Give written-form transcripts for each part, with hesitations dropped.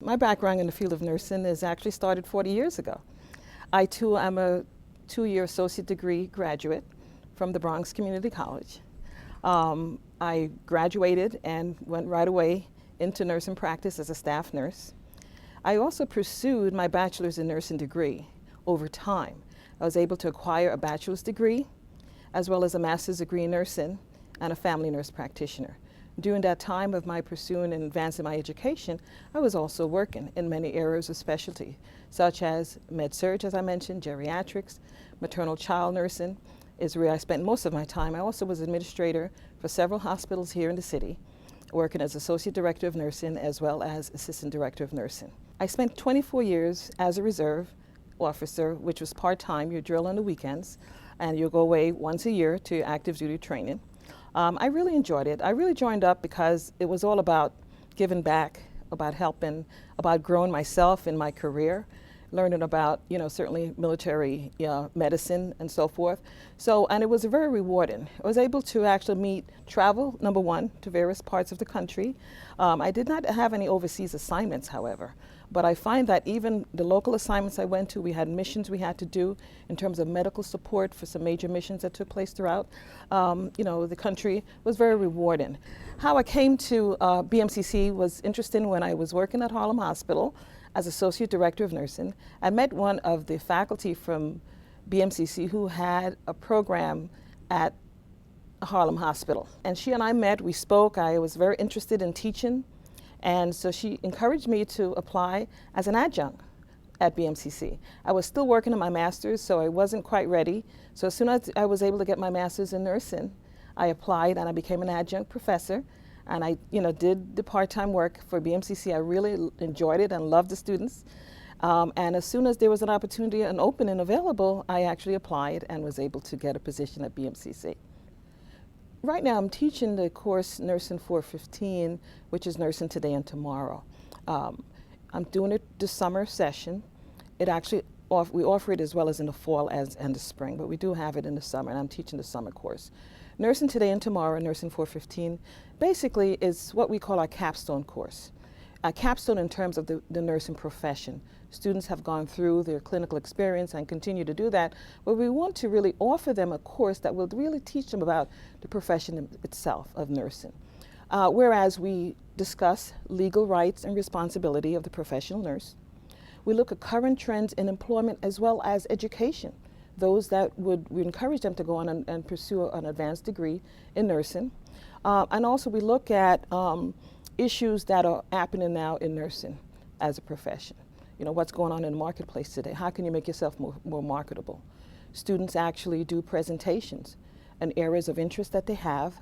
My background in the field of nursing is actually started 40 years ago. I too am a 2-year associate degree graduate from the Bronx Community College. I graduated and went right away into nursing practice as a staff nurse. I also pursued my bachelor's in nursing degree over time. I was able to acquire a bachelor's degree as well as a master's degree in nursing and a family nurse practitioner. During that time of my pursuing and advancing my education, I was also working in many areas of specialty, such as med-surg, as I mentioned, geriatrics, maternal child nursing is where I spent most of my time. I also was administrator for several hospitals here in the city, working as associate director of nursing as well as assistant director of nursing. I spent 24 years as a reserve officer, which was part-time. You drill on the weekends, and you'll go away once a year to active duty training. I really enjoyed it. I really joined up because it was all about giving back, about helping, about growing myself in my career, learning about, certainly military medicine and so forth. And it was very rewarding. I was able to actually travel, number one, to various parts of the country. I did not have any overseas assignments, however. But I find that even the local assignments I went to, we had missions we had to do in terms of medical support for some major missions that took place throughout, the country, was very rewarding. How I came to BMCC was interesting. When I was working at Harlem Hospital as Associate Director of Nursing, I met one of the faculty from BMCC who had a program at Harlem Hospital. And she and I met, we spoke. I was very interested in teaching. And so she encouraged me to apply as an adjunct at BMCC. I was still working on my master's, so I wasn't quite ready. So as soon as I was able to get my master's in nursing, I applied and I became an adjunct professor. And I, did the part-time work for BMCC. I really enjoyed it and loved the students. And as soon as there was an opportunity, an opening available, I actually applied and was able to get a position at BMCC. Right now, I'm teaching the course Nursing 415, which is Nursing Today and Tomorrow. I'm doing it this summer session. It actually, we offer it as well as in the fall and the spring, but we do have it in the summer, and I'm teaching the summer course. Nursing Today and Tomorrow, Nursing 415, basically is what we call our capstone course. A capstone in terms of the nursing profession. Students have gone through their clinical experience and continue to do that, but we want to really offer them a course that will really teach them about the profession itself of nursing. Whereas we discuss legal rights and responsibility of the professional nurse. We look at current trends in employment as well as education. Those that we encourage them to go on and pursue an advanced degree in nursing. And also we look at issues that are happening now in nursing as a profession. What's going on in the marketplace today? How can you make yourself more marketable? Students actually do presentations and areas of interest that they have.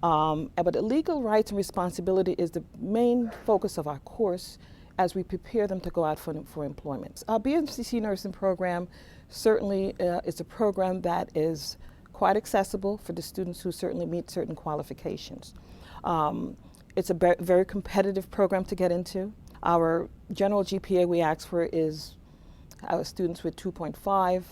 But the legal rights and responsibility is the main focus of our course as we prepare them to go out for employment. Our BMCC nursing program certainly is a program that is quite accessible for the students who certainly meet certain qualifications. It's a very competitive program to get into. Our general GPA we ask for is our students with 2.5,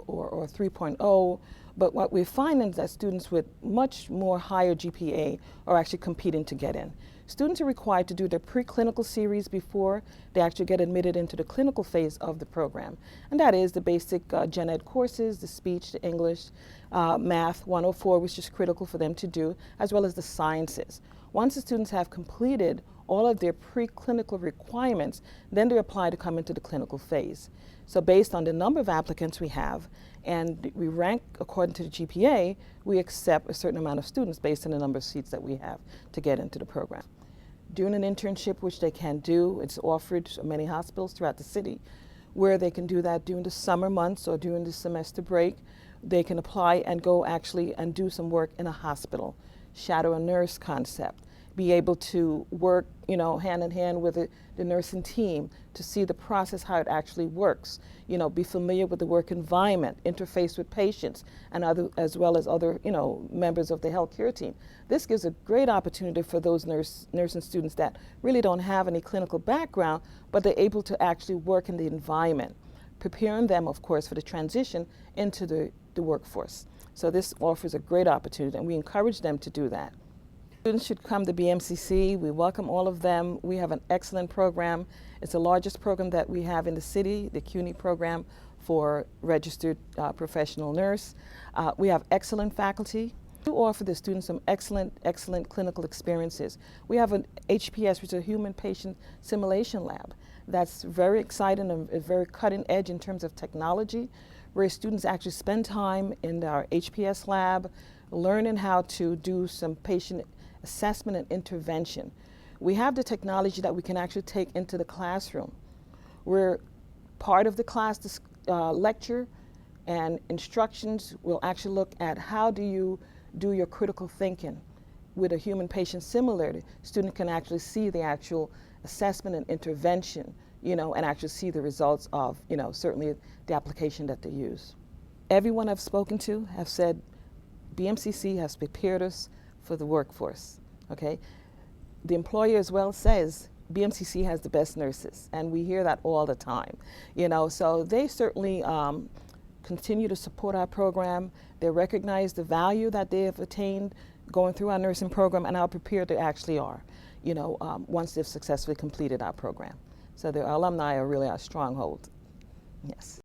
or 3.0. But what we're finding is that students with much more higher GPA are actually competing to get in. Students are required to do their preclinical series before they actually get admitted into the clinical phase of the program. And that is the basic gen ed courses, the speech, the English, math 104, which is critical for them to do, as well as the sciences. Once the students have completed all of their preclinical requirements, then they apply to come into the clinical phase. So based on the number of applicants we have, and we rank according to the GPA, we accept a certain amount of students based on the number of seats that we have to get into the program. Doing an internship, which they can do, it's offered to many hospitals throughout the city, where they can do that during the summer months or during the semester break. They can apply and go actually and do some work in a hospital, shadow a nurse concept, be able to work, hand in hand with the nursing team to see the process, how it actually works, be familiar with the work environment, interface with patients, and as well as other, members of the healthcare team. This gives a great opportunity for those nursing students that really don't have any clinical background, but they're able to actually work in the environment, preparing them, of course, for the transition into the workforce. So this offers a great opportunity, and we encourage them to do that. Students should come to BMCC. We welcome all of them. We have an excellent program. It's the largest program that we have in the city, the CUNY program for registered professional nurse. We have excellent faculty. We offer the students some excellent clinical experiences. We have an HPS, which is a human patient simulation lab. That's very exciting and very cutting edge in terms of technology, where students actually spend time in our HPS lab, learning how to do some patient assessment and intervention. We have the technology that we can actually take into the classroom, where part of the class lecture and instructions will actually look at how do you do your critical thinking with a human patient simulator. Student can actually see the actual assessment and intervention, and actually see the results of, certainly the application that they use. Everyone I've spoken to have said BMCC has prepared us for the workforce, okay? The employer as well says BMCC has the best nurses, and we hear that all the time, so they certainly continue to support our program. They recognize the value that they have attained going through our nursing program, and how prepared they actually are, once they've successfully completed our program. So the alumni are really our stronghold. Yes.